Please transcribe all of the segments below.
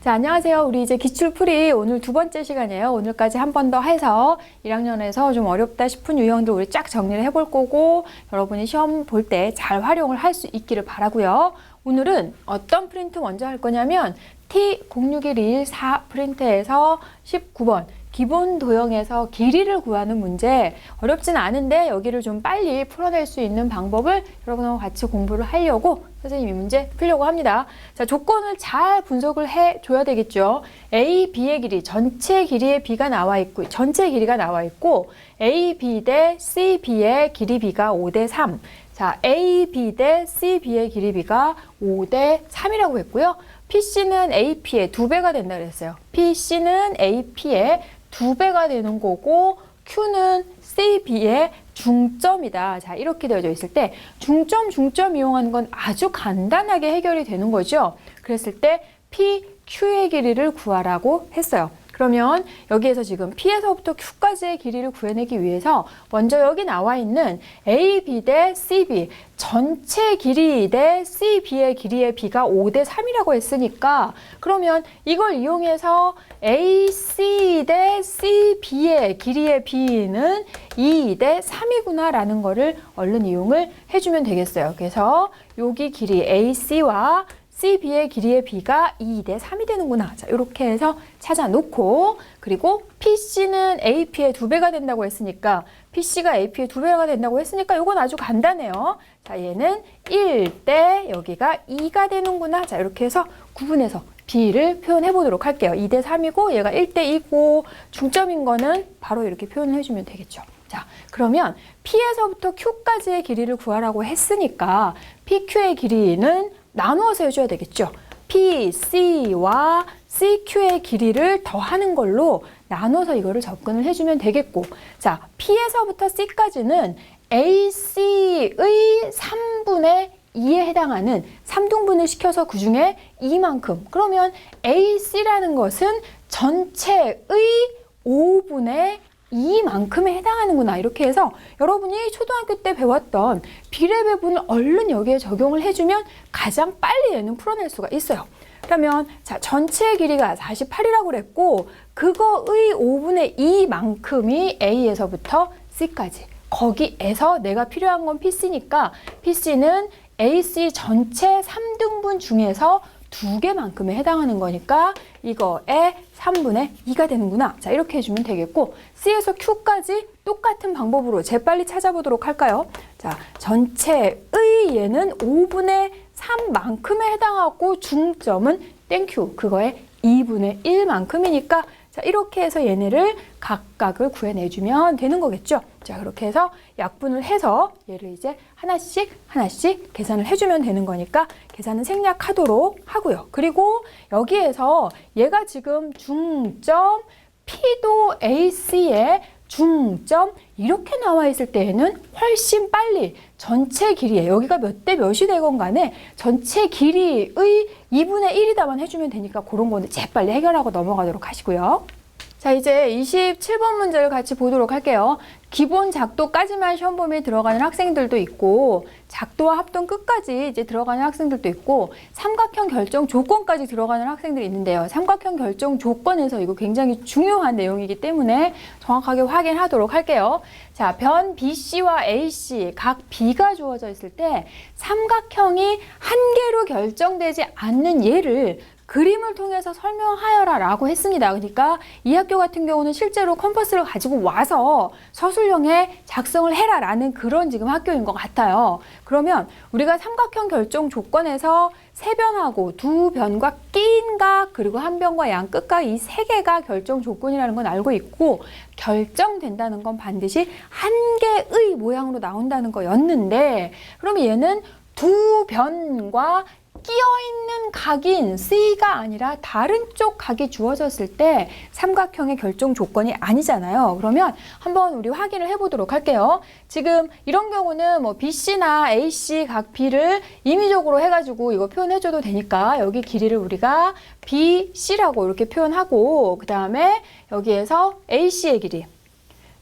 자, 안녕하세요. 우리 이제 기출풀이 오늘 두 번째 시간이에요. 오늘까지 한 번 더 해서 1학년에서 좀 어렵다 싶은 유형들 우리 쫙 정리를 해볼 거고 여러분이 시험 볼 때 잘 활용을 할 수 있기를 바라고요. 오늘은 어떤 프린트 먼저 할 거냐면 T061114 프린트에서 19번 기본 도형에서 길이를 구하는 문제, 어렵진 않은데 여기를 좀 빨리 풀어낼 수 있는 방법을 여러분하고 같이 공부를 하려고 선생님이 문제 풀려고 합니다. 자, 조건을 잘 분석을 해줘야 되겠죠. A, B의 길이, 전체 길이의 B가 나와 있고, 전체 길이가 나와 있고, A, B 대 C, B의 길이 B가 5대 3. 자, A, B 대 C, B의 길이 B가 5대 3이라고 했고요. PC는 AP의 2배가 된다 그랬어요. PC는 AP의 2배가 되는 거고 Q는 CB의 중점이다. 자, 이렇게 되어져 있을 때 중점 이용하는 건 아주 간단하게 해결이 되는 거죠. 그랬을 때 PQ의 길이를 구하라고 했어요. 그러면 여기에서 지금 P에서부터 Q까지의 길이를 구해내기 위해서 먼저 여기 나와 있는 AB 대 CB 전체 길이 대 CB의 길이의 B가 5대 3이라고 했으니까 그러면 이걸 이용해서 AC 대 CB의 길이의 B는 2대 3이구나 라는 거를 얼른 이용을 해주면 되겠어요. 그래서 여기 길이 AC와 CB의 길이의 B가 2대 3이 되는구나. 자, 이렇게 해서 찾아놓고 그리고 PC는 AP의 2배가 된다고 했으니까 PC가 AP의 2배가 된다고 했으니까 이건 아주 간단해요. 자, 얘는 1대 여기가 2가 되는구나. 자, 이렇게 해서 구분해서 B를 표현해 보도록 할게요. 2대 3이고 얘가 1대 2고 중점인 거는 바로 이렇게 표현을 해주면 되겠죠. 자, 그러면 P에서부터 Q까지의 길이를 구하라고 했으니까 PQ의 길이는 나누어서 해줘야 되겠죠. PC와 CQ의 길이를 더하는 걸로 나눠서 이거를 접근을 해주면 되겠고, 자, P에서부터 C까지는 AC의 3분의 2에 해당하는 3등분을 시켜서 그 중에 2만큼, 그러면 AC라는 것은 전체의 5분의 2만큼에 해당하는구나. 이렇게 해서 여러분이 초등학교 때 배웠던 비례 배분을 얼른 여기에 적용을 해주면 가장 빨리 얘는 풀어낼 수가 있어요. 그러면 자, 전체 길이가 48이라고 그랬고 그거의 5분의 2만큼이 A에서부터 C까지, 거기에서 내가 필요한 건 PC니까 PC는 AC 전체 3등분 중에서 2개만큼에 해당하는 거니까 이거에 3분의 2가 되는구나. 자, 이렇게 해주면 되겠고 C에서 Q까지 똑같은 방법으로 재빨리 찾아보도록 할까요? 자, 전체의 얘는 5분의 3만큼에 해당하고 중점은 땡큐 그거에 2분의 1만큼이니까 자, 이렇게 해서 얘네를 각각을 구해내주면 되는 거겠죠. 자, 그렇게 해서 약분을 해서 얘를 이제 하나씩 계산을 해주면 되는 거니까 계산은 생략하도록 하고요. 그리고 여기에서 얘가 지금 중점, P도 AC의 중점 이렇게 나와 있을 때에는 훨씬 빨리 전체 길이에 여기가 몇 대 몇이 되건 간에 전체 길이의 2분의 1이다만 해주면 되니까 그런 거는 재빨리 해결하고 넘어가도록 하시고요. 자, 이제 27번 문제를 같이 보도록 할게요. 기본 작도까지만 시험 범위에 들어가는 학생들도 있고 작도와 합동 끝까지 이제 들어가는 학생들도 있고 삼각형 결정 조건까지 들어가는 학생들이 있는데요. 삼각형 결정 조건에서 이거 굉장히 중요한 내용이기 때문에 정확하게 확인하도록 할게요. 자, 변 BC와 AC 각 B가 주어져 있을 때 삼각형이 한 개로 결정되지 않는 예를 그림을 통해서 설명하여라 라고 했습니다. 그러니까 이 학교 같은 경우는 실제로 컴퍼스를 가지고 와서 서술형에 작성을 해라 라는 그런 지금 학교인 것 같아요. 그러면 우리가 삼각형 결정 조건에서 세 변하고 두 변과 낀 각 그리고 한 변과 양 끝각 이 세 개가 결정 조건이라는 건 알고 있고 결정된다는 건 반드시 한 개의 모양으로 나온다는 거였는데 그럼 얘는 두 변과 끼어있는 각인 C가 아니라 다른 쪽 각이 주어졌을 때 삼각형의 결정 조건이 아니잖아요. 그러면 한번 우리 확인을 해보도록 할게요. 지금 이런 경우는 뭐 BC나 AC 각 B를 임의적으로 해가지고 이거 표현해줘도 되니까 여기 길이를 우리가 BC라고 이렇게 표현하고 그 다음에 여기에서 AC의 길이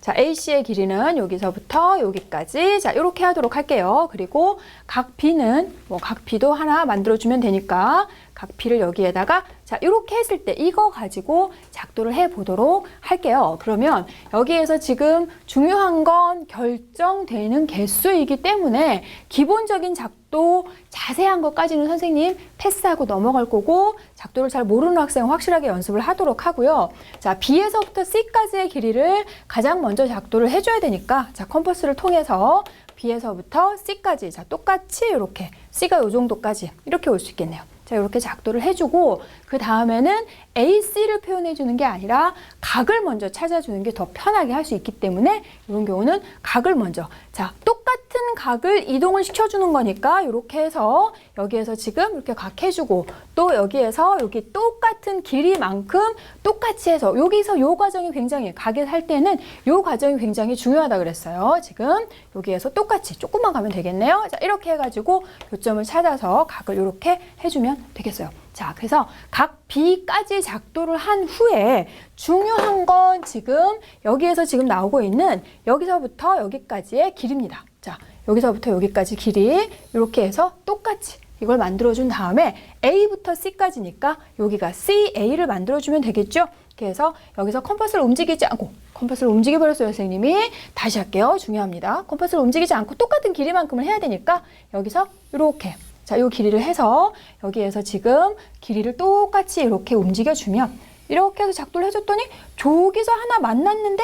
자, AC의 길이는 여기서부터 여기까지. 자, 이렇게 하도록 할게요. 그리고 각 B는 각 B도 하나 만들어주면 되니까 각 B를 여기에다가 자, 이렇게 했을 때 이거 가지고 작도를 해보도록 할게요. 그러면 여기에서 지금 중요한 건 결정되는 개수이기 때문에 기본적인 작도 자세한 것까지는 선생님 패스하고 넘어갈 거고 작도를 잘 모르는 학생은 확실하게 연습을 하도록 하고요. 자, B에서부터 C까지의 길이를 가장 먼저 작도를 해줘야 되니까 자, 컴퍼스를 통해서 B에서부터 C까지 자, 똑같이 이렇게 C가 이 정도까지 이렇게 올 수 있겠네요. 자, 이렇게 작도를 해주고 그 다음에는 AC를 표현해 주는 게 아니라 각을 먼저 찾아주는 게 더 편하게 할 수 있기 때문에 이런 경우는 각을 먼저 자, 똑같은 각을 이동을 시켜주는 거니까 이렇게 해서 여기에서 지금 이렇게 각 해주고 또 여기에서 여기 똑같은 길이만큼 똑같이 해서 여기서 요 과정이 굉장히 각을 할 때는 요 과정이 굉장히 중요하다 그랬어요. 지금 여기에서 똑같이 조금만 가면 되겠네요. 자, 이렇게 해가지고 교점을 찾아서 각을 이렇게 해주면 되겠어요. 자, 그래서 각 B까지 작도를 한 후에 중요한 건 지금 여기에서 지금 나오고 있는 여기서부터 여기까지의 길이입니다. 자, 여기서부터 여기까지 길이 이렇게 해서 똑같이 이걸 만들어준 다음에 A부터 C까지니까 여기가 CA를 만들어주면 되겠죠? 그래서 여기서 컴퍼스를 움직이지 않고 컴퍼스를 움직여버렸어요, 선생님이. 다시 할게요. 중요합니다. 컴퍼스를 움직이지 않고 똑같은 길이만큼을 해야 되니까 여기서 이렇게 자, 이 길이를 해서 여기에서 지금 길이를 똑같이 이렇게 움직여주면 이렇게 해서 작도를 해줬더니 저기서 하나 만났는데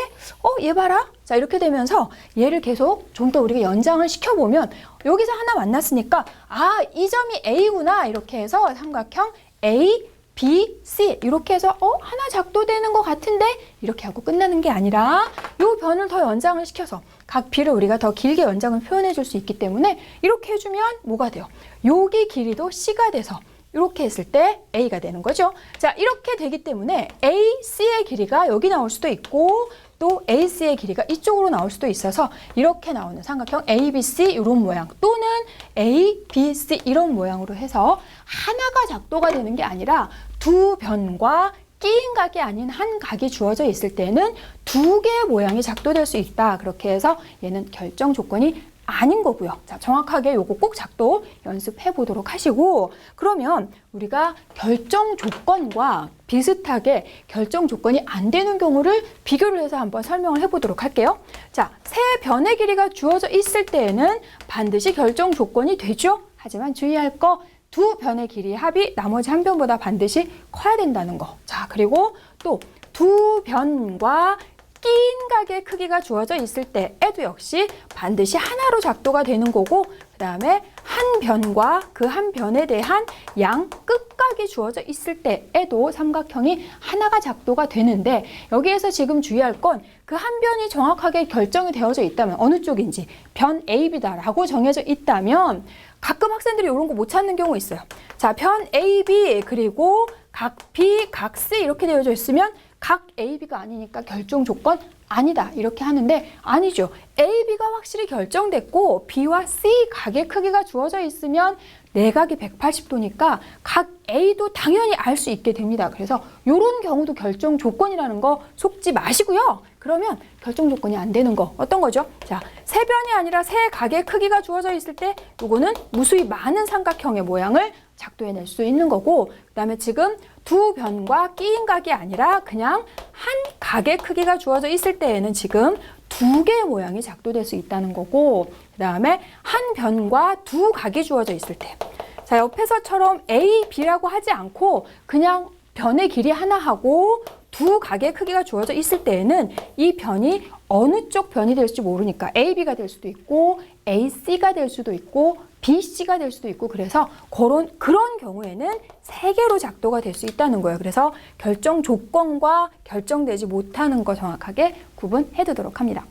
얘 봐라. 자, 이렇게 되면서 얘를 계속 좀 더 우리가 연장을 시켜보면 여기서 하나 만났으니까 아, 이 점이 A구나. 이렇게 해서 삼각형 A, B, C 이렇게 해서 하나 작도되는 것 같은데 이렇게 하고 끝나는 게 아니라 요 변을 더 연장을 시켜서 각 B를 우리가 더 길게 연장을 표현해 줄 수 있기 때문에 이렇게 해주면 뭐가 돼요? 여기 길이도 C가 돼서 이렇게 했을 때 A가 되는 거죠. 자, 이렇게 되기 때문에 AC의 길이가 여기 나올 수도 있고 또 AC의 길이가 이쪽으로 나올 수도 있어서 이렇게 나오는 삼각형 ABC 이런 모양 또는 ABC 이런 모양으로 해서 하나가 작도가 되는 게 아니라 두 변과 끼인 각이 아닌 한 각이 주어져 있을 때는 두 개의 모양이 작도될 수 있다. 그렇게 해서 얘는 결정 조건이 아닌 거고요. 자, 정확하게 요거 꼭 작도 연습해 보도록 하시고 그러면 우리가 결정 조건과 비슷하게 결정 조건이 안 되는 경우를 비교를 해서 한번 설명을 해 보도록 할게요. 자, 세 변의 길이가 주어져 있을 때에는 반드시 결정 조건이 되죠. 하지만 주의할 거 두 변의 길이의 합이 나머지 한 변보다 반드시 커야 된다는 거. 자, 그리고 또 두 변과 끼인 각의 크기가 주어져 있을 때에도 역시 반드시 하나로 작도가 되는 거고 그 다음에 한 변과 그 한 변에 대한 양 끝각이 주어져 있을 때에도 삼각형이 하나가 작도가 되는데 여기에서 지금 주의할 건 그 한 변이 정확하게 결정이 되어져 있다면 어느 쪽인지 변 AB다라고 정해져 있다면 가끔 학생들이 이런 거 못 찾는 경우 있어요. 자, 변 AB 그리고 각 B, 각 C 이렇게 되어져 있으면 각 AB가 아니니까 결정 조건 아니다 이렇게 하는데 아니죠. AB가 확실히 결정됐고 B와 C 각의 크기가 주어져 있으면 내각이 180도니까 각 A도 당연히 알 수 있게 됩니다. 그래서 이런 경우도 결정 조건이라는 거 속지 마시고요. 그러면 결정 조건이 안 되는 거 어떤 거죠? 자, 세 변이 아니라 세 각의 크기가 주어져 있을 때 요거는 무수히 많은 삼각형의 모양을 작도해낼 수 있는 거고 그 다음에 지금 두 변과 끼인 각이 아니라 그냥 한 각의 크기가 주어져 있을 때에는 지금 두 개의 모양이 작도될 수 있다는 거고 그 다음에 한 변과 두 각이 주어져 있을 때 자, 옆에서처럼 A, B라고 하지 않고 그냥 변의 길이 하나 하고 두 각의 크기가 주어져 있을 때에는 이 변이 어느 쪽 변이 될지 모르니까 AB가 될 수도 있고 AC가 될 수도 있고 BC가 될 수도 있고 그래서 그런 경우에는 세 개로 작도가 될 수 있다는 거예요. 그래서 결정 조건과 결정되지 못하는 거 정확하게 구분해 두도록 합니다.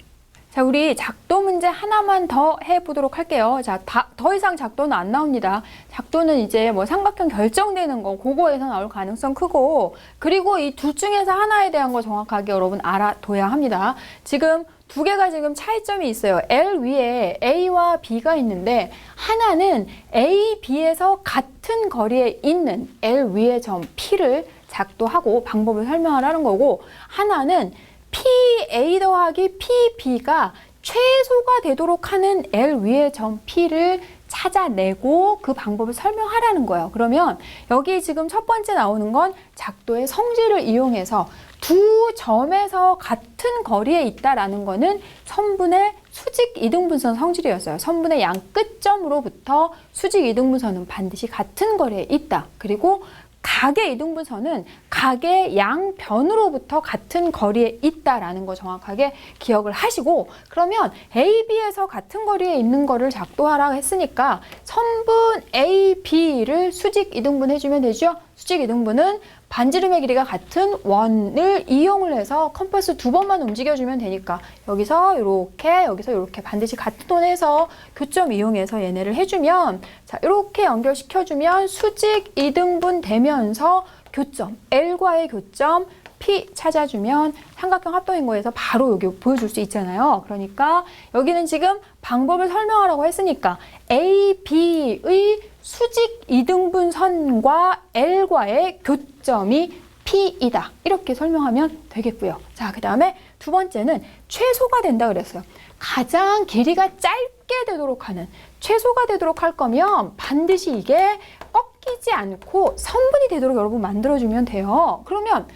자, 우리 작도 문제 하나만 더 해보도록 할게요. 자, 더 이상 작도는 안 나옵니다. 작도는 이제 뭐 삼각형 결정되는 거, 그거에서 나올 가능성 크고, 그리고 이 둘 중에서 하나에 대한 거 정확하게 여러분 알아둬야 합니다. 지금 두 개가 지금 차이점이 있어요. L 위에 A와 B가 있는데, 하나는 A, B에서 같은 거리에 있는 L 위의 점 P를 작도하고 방법을 설명하라는 거고, 하나는 PA 더하기 PB가 최소가 되도록 하는 L 위의 점 P를 찾아내고 그 방법을 설명하라는 거예요. 그러면 여기 지금 첫 번째 나오는 건 작도의 성질을 이용해서 두 점에서 같은 거리에 있다라는 거는 선분의 수직 이등분선 성질이었어요. 선분의 양 끝점으로부터 수직 이등분선은 반드시 같은 거리에 있다. 그리고 각의 이등분선은 각의 양변으로부터 같은 거리에 있다라는 거 정확하게 기억을 하시고, 그러면 A, B에서 같은 거리에 있는 거를 작도하라고 했으니까 선분 A, B를 수직 이등분 해주면 되죠. 수직 이등분은 반지름의 길이가 같은 원을 이용을 해서 컴퍼스 두 번만 움직여주면 되니까 여기서 이렇게 여기서 이렇게 반드시 같은 원 해서 교점 이용해서 얘네를 해주면, 자 이렇게 연결시켜주면 수직 이등분 되면서 교점 L과의 교점 P 찾아주면 삼각형 합동인거에서 바로 여기 보여줄 수 있잖아요. 그러니까 여기는 지금 방법을 설명하라고 했으니까 A, B의 수직 이등분선과 L과의 교점이 P이다. 이렇게 설명하면 되겠고요. 자, 그 다음에 두 번째는 최소가 된다 그랬어요. 가장 길이가 짧게 되도록 하는, 최소가 되도록 할 거면 반드시 이게 꺾이지 않고 선분이 되도록 여러분 만들어주면 돼요. 그러면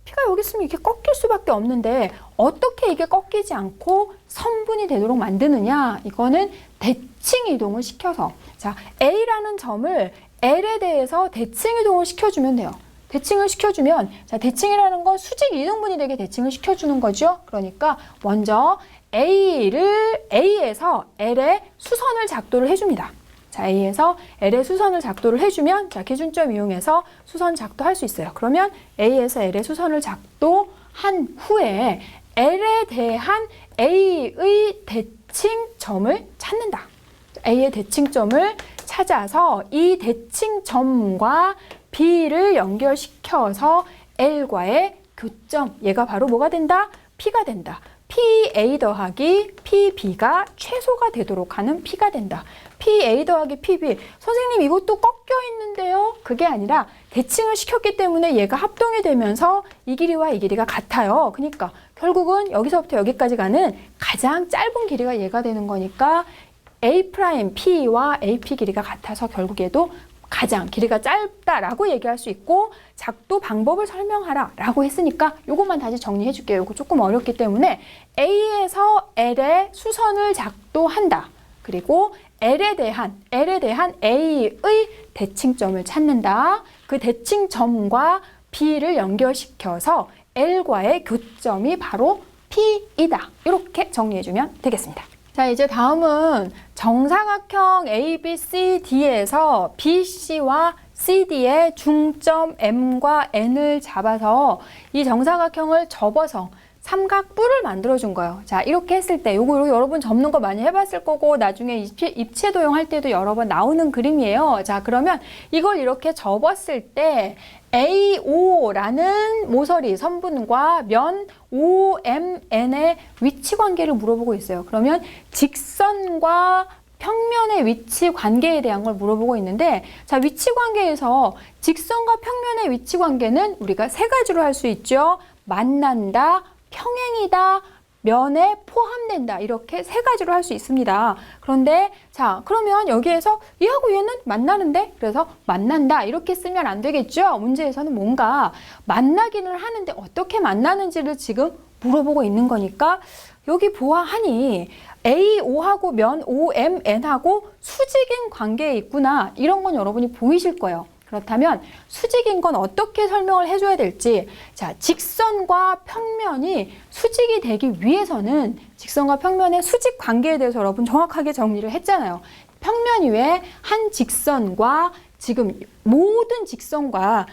P가 여기 있으면 이렇게 꺾일 수밖에 없는데 어떻게 이게 꺾이지 않고 선분이 되도록 만드느냐? 이거는 대칭 이동을 시켜서, 자 A라는 점을 L에 대해서 대칭 이동을 시켜주면 돼요. 대칭을 시켜주면, 자 대칭이라는 건 수직 이등분이 되게 대칭을 시켜주는 거죠. 그러니까 먼저 A에서 L의 수선을 작도를 해줍니다. 자, A에서 L의 수선을 작도를 해주면, 자, 기준점 이용해서 수선 작도할 수 있어요. 그러면 A에서 L의 수선을 작도한 후에 L에 대한 A의 대칭점을 찾는다. A의 대칭점을 찾아서 이 대칭점과 B를 연결시켜서 L과의 교점, 얘가 바로 뭐가 된다? P가 된다. PA 더하기 PB가 최소가 되도록 하는 P가 된다. PA 더하기 PB. 선생님 이것도 꺾여 있는데요? 그게 아니라 대칭을 시켰기 때문에 얘가 합동이 되면서 이 길이와 이 길이가 같아요. 그러니까 결국은 여기서부터 여기까지 가는 가장 짧은 길이가 얘가 되는 거니까 A'P와 AP 길이가 같아서 결국 얘도 가장 길이가 짧다라고 얘기할 수 있고, 작도 방법을 설명하라 라고 했으니까 요것만 다시 정리해 줄게요. 요거 조금 어렵기 때문에 A에서 L의 수선을 작도한다. 그리고 L에 대한 A의 대칭점을 찾는다. 그 대칭점과 B를 연결시켜서 L과의 교점이 바로 P이다. 이렇게 정리해주면 되겠습니다. 자, 이제 다음은 정사각형 ABCD에서 BC와 CD의 중점 M과 N을 잡아서 이 정사각형을 접어서 삼각뿔을 만들어준 거예요. 자, 이렇게 했을 때 요거 여러분 접는 거 많이 해봤을 거고 나중에 입체 도형 할 때도 여러 번 나오는 그림이에요. 자, 그러면 이걸 이렇게 접었을 때 AO라는 모서리 선분과 면 OMN의 위치 관계를 물어보고 있어요. 그러면 직선과 평면의 위치 관계에 대한 걸 물어보고 있는데, 자, 위치 관계에서 직선과 평면의 위치 관계는 우리가 세 가지로 할 수 있죠. 만난다, 평행이다, 면에 포함된다. 이렇게 세 가지로 할 수 있습니다. 그런데 자, 그러면 여기에서 얘하고 얘는 만나는데, 그래서 만난다 이렇게 쓰면 안 되겠죠. 문제에서는 뭔가 만나기는 하는데 어떻게 만나는지를 지금 물어보고 있는 거니까 여기 보아하니 AO하고 면 OMN하고 수직인 관계에 있구나. 이런 건 여러분이 보이실 거예요. 그렇다면 수직인 건 어떻게 설명을 해줘야 될지, 자, 직선과 평면이 수직이 되기 위해서는 직선과 평면의 수직 관계에 대해서 여러분 정확하게 정리를 했잖아요. 평면 위에 한 직선과 지금 모든 직선과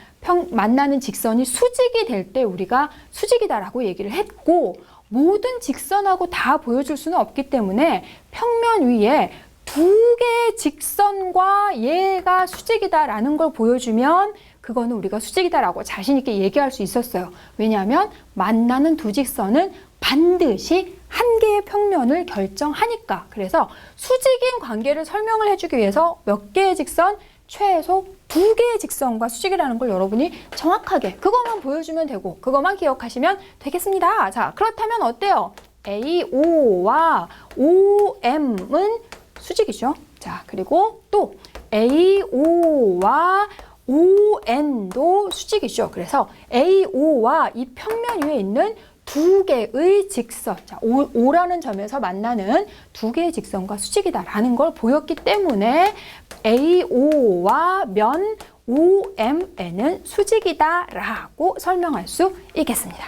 만나는 직선이 수직이 될 때 우리가 수직이다라고 얘기를 했고, 모든 직선하고 다 보여줄 수는 없기 때문에 평면 위에 두 개의 직선과 얘가 수직이다라는 걸 보여주면 그거는 우리가 수직이다라고 자신 있게 얘기할 수 있었어요. 왜냐하면 만나는 두 직선은 반드시 한 개의 평면을 결정하니까. 그래서 수직인 관계를 설명을 해주기 위해서 몇 개의 직선? 최소 두 개의 직선과 수직이라는 걸 여러분이 정확하게 그것만 보여주면 되고 그것만 기억하시면 되겠습니다. 자, 그렇다면 어때요? AO와 OM은 수직이죠. 자, 그리고 또 AO와 ON도 수직이죠. 그래서 AO와 이 평면 위에 있는 두 개의 직선, 자, O라는 점에서 만나는 두 개의 직선과 수직이다라는 걸 보였기 때문에 AO와 면 OMN은 수직이다라고 설명할 수 있겠습니다.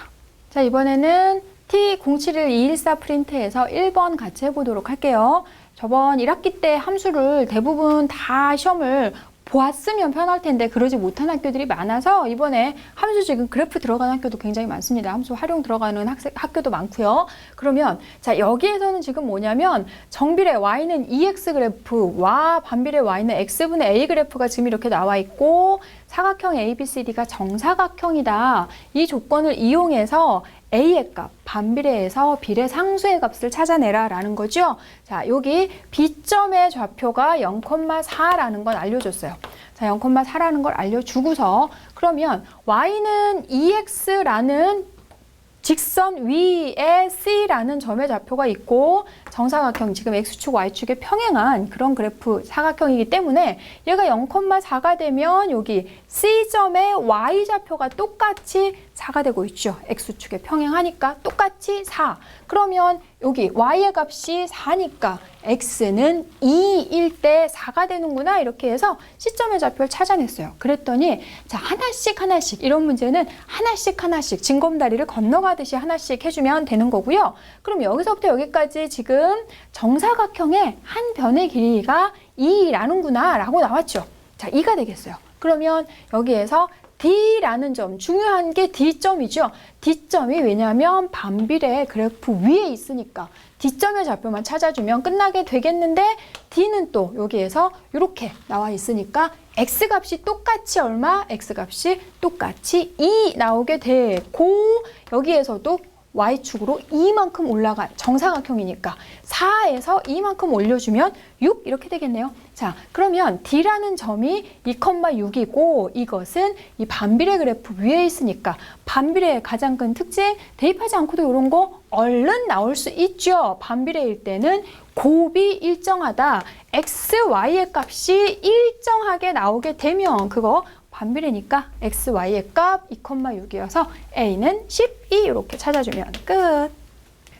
자, 이번에는 T071214 프린트에서 1번 같이 해보도록 할게요. 저번 1학기 때 함수를 대부분 다 시험을 보았으면 편할 텐데 그러지 못한 학교들이 많아서 이번에 함수 지금 그래프 들어가는 학교도 굉장히 많습니다. 함수 활용 들어가는 학교도 많고요. 그러면 자, 여기에서는 지금 뭐냐면 정비례 y는 EX 그래프와 반비례 y는 x분의 a 그래프가 지금 이렇게 나와 있고 사각형 ABCD가 정사각형이다. 이 조건을 이용해서 A의 값, 반비례에서 비례 상수의 값을 찾아내라 라는 거죠. 자, 여기 B점의 좌표가 0,4라는 건 알려줬어요. 자, 0,4라는 걸 알려주고서 그러면 Y는 EX라는 직선 위에 C라는 점의 좌표가 있고 정사각형 지금 X축, Y축에 평행한 그런 그래프 사각형이기 때문에 얘가 0,4가 되면 여기 C점의 Y좌표가 똑같이 4가 되고 있죠. X축에 평행하니까 똑같이 4. 그러면 여기 Y의 값이 4니까 X는 2일 때 4가 되는구나 이렇게 해서 C점의 좌표를 찾아냈어요. 그랬더니 자, 하나씩 이런 문제는 하나씩 징검다리를 건너가듯이 하나씩 해주면 되는 거고요. 그럼 여기서부터 여기까지 지금 정사각형의 한 변의 길이가 2라는구나 라고 나왔죠. 자, 2가 되겠어요. 그러면 여기에서 D라는 점, 중요한 게 D점이죠. D점이 왜냐하면 반비례 그래프 위에 있으니까 D점의 좌표만 찾아주면 끝나게 되겠는데 D는 또 여기에서 이렇게 나와 있으니까 X값이 똑같이 얼마? X값이 똑같이 2 나오게 되고 여기에서도 Y축으로 2만큼 올라간 정사각형이니까 4에서 2만큼 올려주면 6 이렇게 되겠네요. 자, 그러면 D라는 점이 2,6이고 이것은 이 반비례 그래프 위에 있으니까 반비례의 가장 큰 특징 대입하지 않고도 이런 거 얼른 나올 수 있죠. 반비례일 때는 곱이 일정하다. X, Y의 값이 일정하게 나오게 되면 그거 반비례니까 x, y의 값 2,6이어서 a는 12 이렇게 찾아주면 끝.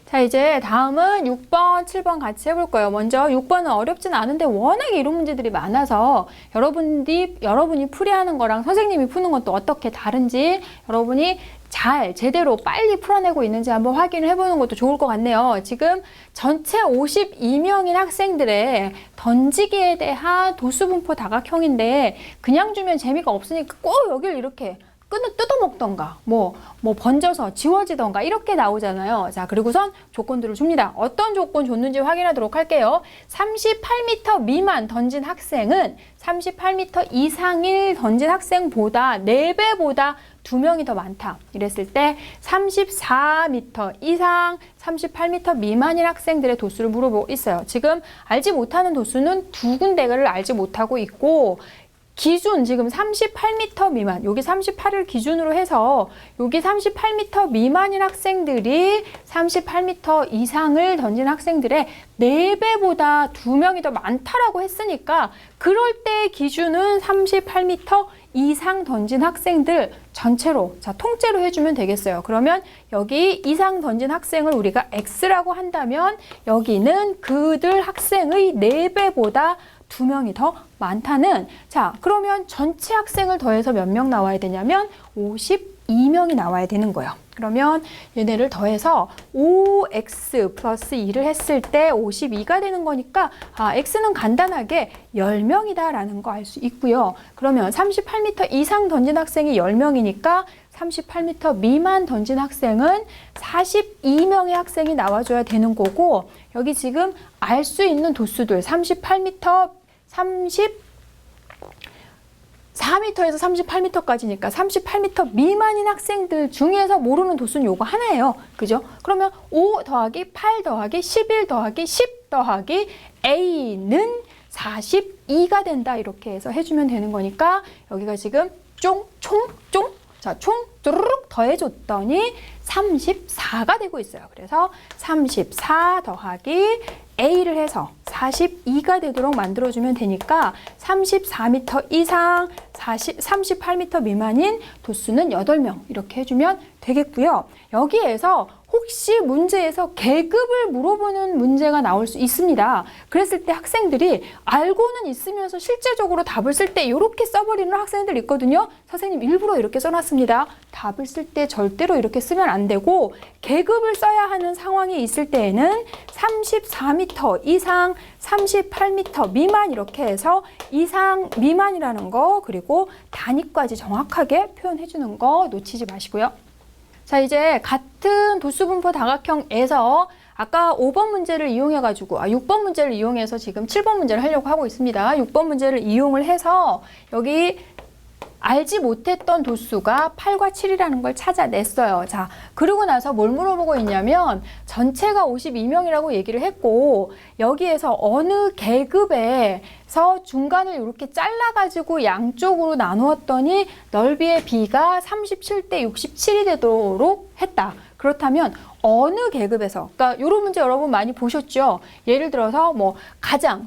자, 이제 다음은 6번, 7번 같이 해볼 거예요. 먼저 6번은 어렵진 않은데 워낙에 이런 문제들이 많아서 여러분이 풀이하는 거랑 선생님이 푸는 건 또 어떻게 다른지 여러분이 잘 제대로 빨리 풀어내고 있는지 한번 확인을 해보는 것도 좋을 것 같네요. 지금 전체 52명인 학생들의 던지기에 대한 도수분포 다각형인데 그냥 주면 재미가 없으니까 꼭 여기를 이렇게 뜯어먹던가 뭐 번져서 지워지던가 이렇게 나오잖아요. 자, 그리고선 조건들을 줍니다. 어떤 조건 줬는지 확인하도록 할게요. 38m 미만 던진 학생은 38m 이상일 던진 학생보다 4배보다 2명이 더 많다. 이랬을 때 34m 이상 38m 미만인 학생들의 도수를 물어보고 있어요. 지금 알지 못하는 도수는 두 군데를 알지 못하고 있고 기준 지금 38m 미만, 여기 38을 기준으로 해서 여기 38m 미만인 학생들이 38m 이상을 던진 학생들의 4배보다 2명이 더 많다라고 했으니까 그럴 때 기준은 38m 이상 던진 학생들 전체로, 자, 통째로 해주면 되겠어요. 그러면 여기 이상 던진 학생을 우리가 X라고 한다면 여기는 그들 학생의 4배보다 2명이 더 많다는, 자, 그러면 전체 학생을 더해서 몇 명 나와야 되냐면 52명이 나와야 되는 거예요. 그러면 얘네를 더해서 5x 플러스 2를 했을 때 52가 되는 거니까 x는 간단하게 10명이다 라는 거 알 수 있고요. 그러면 38m 이상 던진 학생이 10명이니까 38m 미만 던진 학생은 42명의 학생이 나와줘야 되는 거고, 여기 지금 알 수 있는 도수들 34m에서 38m까지니까 38m 미만인 학생들 중에서 모르는 도수는 요거 하나예요. 그죠? 그러면 5 더하기 8 더하기 11 더하기 10 더하기 A는 42가 된다. 이렇게 해서 해주면 되는 거니까 여기가 지금 쫑. 자, 총 뚜루룩 더해줬더니 34가 되고 있어요. 그래서 34 더하기 A를 해서 42가 되도록 만들어주면 되니까 34m 이상 38m 미만인 도수는 8명 이렇게 해주면 되겠고요. 여기에서 혹시 문제에서 계급을 물어보는 문제가 나올 수 있습니다. 그랬을 때 학생들이 알고는 있으면서 실제적으로 답을 쓸 때 이렇게 써버리는 학생들 있거든요. 선생님 일부러 이렇게 써놨습니다. 답을 쓸 때 절대로 이렇게 쓰면 안 되고 계급을 써야 하는 상황이 있을 때에는 34m 이상 38m 미만 이렇게 해서 이상 미만이라는 거 그리고 단위까지 정확하게 표현해 주는 거 놓치지 마시고요. 자, 이제 같은 도수분포 다각형에서 아까 5번 문제를 이용해가지고 6번 문제를 이용해서 지금 7번 문제를 하려고 하고 있습니다. 6번 문제를 이용을 해서 여기 알지 못했던 도수가 8과 7이라는 걸 찾아냈어요. 자, 그러고 나서 뭘 물어보고 있냐면 전체가 52명이라고 얘기를 했고 여기에서 어느 계급에서 중간을 이렇게 잘라가지고 양쪽으로 나누었더니 넓이의 비가 37대 67이 되도록 했다. 그렇다면 어느 계급에서, 그러니까 이런 문제 여러분 많이 보셨죠? 예를 들어서 뭐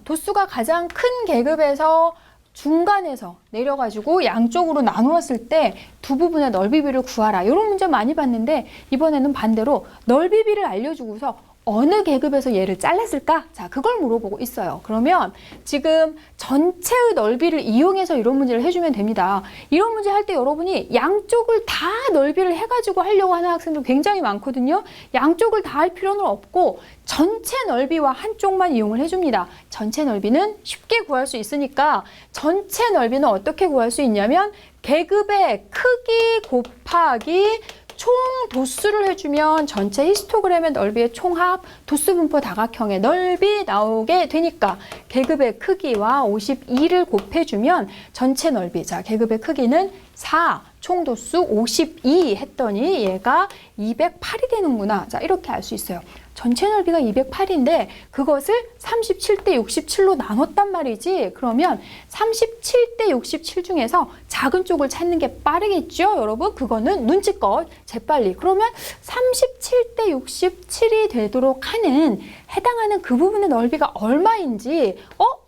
도수가 가장 큰 계급에서 중간에서 내려가지고 양쪽으로 나누었을 때 두 부분의 넓이비를 구하라. 이런 문제 많이 봤는데 이번에는 반대로 넓이비를 알려주고서 어느 계급에서 얘를 잘랐을까? 자, 그걸 물어보고 있어요. 그러면 지금 전체의 넓이를 이용해서 이런 문제를 해주면 됩니다. 이런 문제 할 때 여러분이 양쪽을 다 넓이를 해가지고 하려고 하는 학생들 굉장히 많거든요. 양쪽을 다 할 필요는 없고 전체 넓이와 한쪽만 이용을 해줍니다. 전체 넓이는 쉽게 구할 수 있으니까 전체 넓이는 어떻게 구할 수 있냐면 계급의 크기 곱하기 총 도수를 해주면 전체 히스토그램의 넓이의 총합 도수분포 다각형의 넓이 나오게 되니까 계급의 크기와 52를 곱해주면 전체 넓이, 자, 계급의 크기는 4, 총 도수 52 했더니 얘가 208이 되는구나. 자, 이렇게 알 수 있어요. 전체 넓이가 208인데 그것을 37대 67로 나눴단 말이지. 그러면 37대 67 중에서 작은 쪽을 찾는 게 빠르겠죠, 여러분? 그거는 눈치껏 재빨리. 그러면 37대 67이 되도록 하는 해당하는 그 부분의 넓이가 얼마인지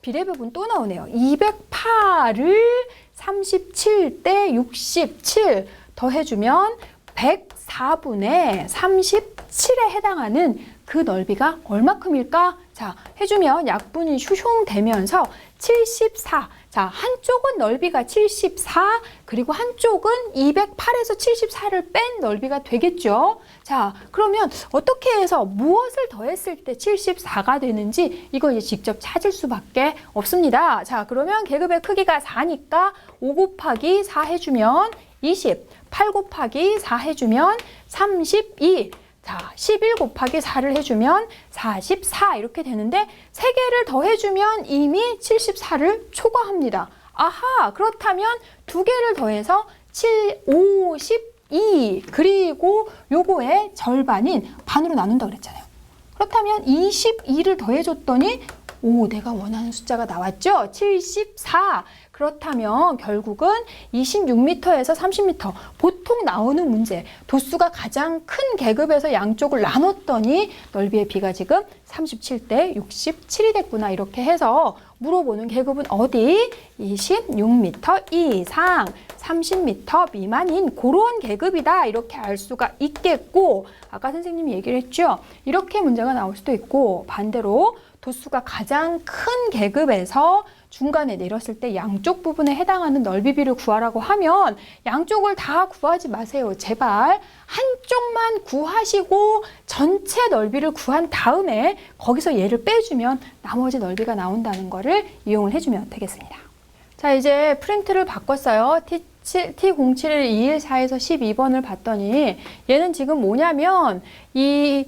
비례배분 또 나오네요. 208을 37대 67 더해주면 104분의 37에 해당하는 그 넓이가 얼마큼일까? 자, 해주면 약분이 슈숑 되면서 74. 자, 한쪽은 넓이가 74, 그리고 한쪽은 208에서 74를 뺀 넓이가 되겠죠. 자, 그러면 어떻게 해서 무엇을 더했을 때 74가 되는지 이거 이제 직접 찾을 수밖에 없습니다. 자, 그러면 계급의 크기가 4니까 5 곱하기 4 해주면 20, 8 곱하기 4 해주면 32, 자, 11 곱하기 4를 해주면 44 이렇게 되는데 3개를 더해주면 이미 74를 초과합니다. 아하, 그렇다면 2개를 더해서 52 그리고 요거의 절반인 반으로 나눈다 그랬잖아요. 그렇다면 22를 더해줬더니 내가 원하는 숫자가 나왔죠? 74. 그렇다면 결국은 26m에서 30m 보통 나오는 문제 도수가 가장 큰 계급에서 양쪽을 나눴더니 넓이의 비가 지금 37대 67이 됐구나. 이렇게 해서 물어보는 계급은 어디? 26m 이상 30m 미만인 그런 계급이다. 이렇게 알 수가 있겠고 아까 선생님이 얘기를 했죠. 이렇게 문제가 나올 수도 있고 반대로 도수가 가장 큰 계급에서 중간에 내렸을 때 양쪽 부분에 해당하는 넓이비를 구하라고 하면 양쪽을 다 구하지 마세요. 제발 한쪽만 구하시고 전체 넓이를 구한 다음에 거기서 얘를 빼주면 나머지 넓이가 나온다는 거를 이용을 해주면 되겠습니다. 자, 이제 프린트를 바꿨어요. T0712124에서 12번을 봤더니 얘는 지금 뭐냐면 이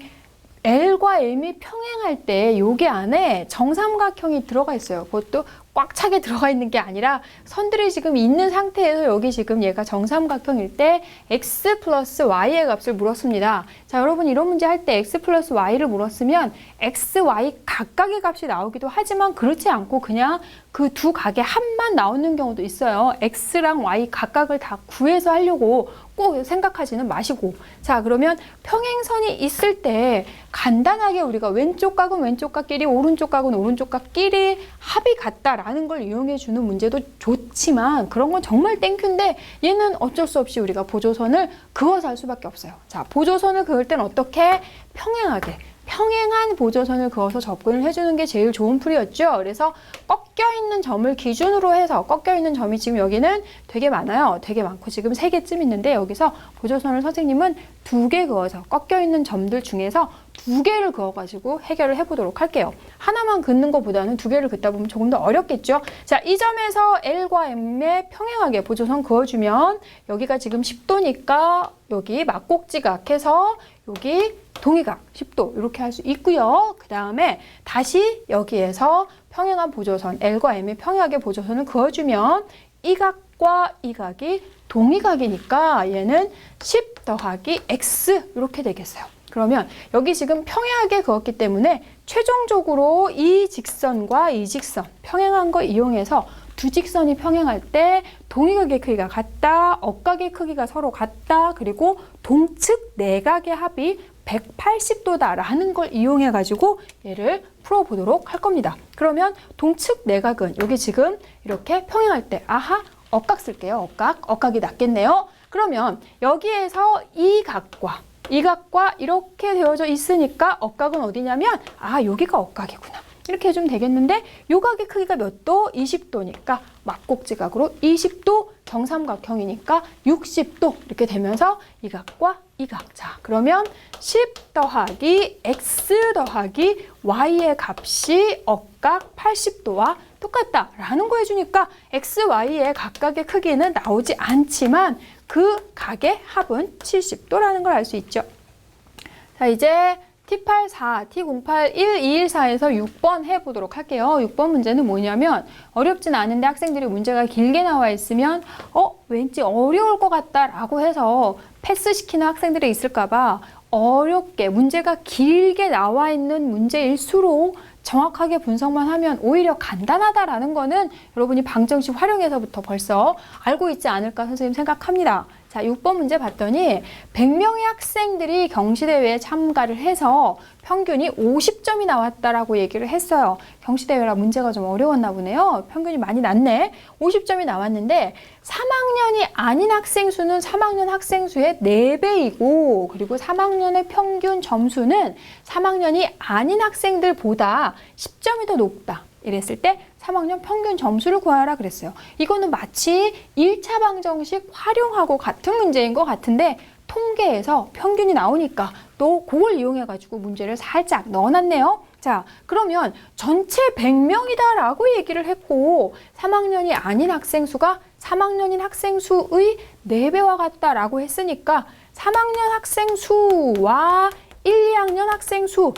L과 M이 평행할 때 여기 안에 정삼각형이 들어가 있어요. 그것도 꽉 차게 들어가 있는 게 아니라 선들이 지금 있는 상태에서 여기 지금 얘가 정삼각형일 때 x 플러스 y의 값을 물었습니다. 자, 여러분 이런 문제 할 때 x 플러스 y를 물었으면 x, y 각각의 값이 나오기도 하지만 그렇지 않고 그냥 그 두 각의 합만 나오는 경우도 있어요. x랑 y 각각을 다 구해서 하려고 꼭 생각하지는 마시고. 자, 그러면 평행선이 있을 때 간단하게 우리가 왼쪽 각은 왼쪽 각끼리, 오른쪽 각은 오른쪽 각끼리 합이 같다라는 걸 이용해 주는 문제도 좋지만 그런 건 정말 땡큐인데 얘는 어쩔 수 없이 우리가 보조선을 그어서 할 수밖에 없어요. 자, 보조선을 그을 땐 어떻게? 평행하게. 평행한 보조선을 그어서 접근을 해주는 게 제일 좋은 풀이였죠. 그래서 꺾여있는 점을 기준으로 해서 꺾여있는 점이 지금 여기는 되게 많아요. 되게 많고 지금 3개쯤 있는데 여기서 보조선을 선생님은 2개 그어서 꺾여있는 점들 중에서 2개를 그어가지고 해결을 해보도록 할게요. 하나만 긋는 것보다는 2개를 긋다 보면 조금 더 어렵겠죠. 자, 이 점에서 L과 M에 평행하게 보조선 그어주면 여기가 지금 10도니까 여기 막곡지각 해서 여기 동의각 10도 이렇게 할 수 있고요. 그 다음에 다시 여기에서 평행한 보조선 L과 M의 평행하게 보조선을 그어주면 이 각과 이 각이 동의각이니까 얘는 10 더하기 X 이렇게 되겠어요. 그러면 여기 지금 평행하게 그었기 때문에 최종적으로 이 직선과 이 직선 평행한 거 이용해서 두 직선이 평행할 때 동의각의 크기가 같다, 억각의 크기가 서로 같다, 그리고 동측 내각의 합이 180도다라는 걸 이용해 가지고 얘를 풀어보도록 할 겁니다. 그러면 동측 내각은 여기 지금 이렇게 평행할 때 아하 억각 쓸게요. 억각이 낫겠네요. 그러면 여기에서 이 각과 이렇게 되어져 있으니까 억각은 어디냐면 아 여기가 억각이구나. 이렇게 해주면 되겠는데 요 각의 크기가 몇 도? 20도니까 막곡지각으로 20도, 정삼각형이니까 60도 이렇게 되면서 이 각과 이 각. 자, 그러면 10 더하기 x 더하기 y의 값이 억각 80도와 똑같다라는 거 해주니까 x, y의 각각의 크기는 나오지 않지만 그 각의 합은 70도라는 걸 알 수 있죠. 자, 이제 T84, T08, 1214에서 6번 해보도록 할게요. 6번 문제는 뭐냐면 어렵진 않은데 학생들이 문제가 길게 나와 있으면 왠지 어려울 것 같다라고 해서 패스시키는 학생들이 있을까봐 어렵게 문제가 길게 나와 있는 문제일수록 정확하게 분석만 하면 오히려 간단하다라는 거는 여러분이 방정식 활용해서부터 벌써 알고 있지 않을까 선생님 생각합니다. 자, 6번 문제 봤더니 100명의 학생들이 경시대회에 참가를 해서 평균이 50점이 나왔다라고 얘기를 했어요. 경시대회라 문제가 좀 어려웠나 보네요. 평균이 많이 낮네. 50점이 나왔는데 3학년이 아닌 학생 수는 3학년 학생 수의 4배이고 그리고 3학년의 평균 점수는 3학년이 아닌 학생들보다 10점이 더 높다. 이랬을 때 3학년 평균 점수를 구하라 그랬어요. 이거는 마치 1차 방정식 활용하고 같은 문제인 것 같은데 통계에서 평균이 나오니까 또 그걸 이용해가지고 문제를 살짝 넣어놨네요. 자, 그러면 전체 100명이다 라고 얘기를 했고 3학년이 아닌 학생 수가 3학년인 학생 수의 4배와 같다라고 했으니까 3학년 학생 수와 1, 2학년 학생 수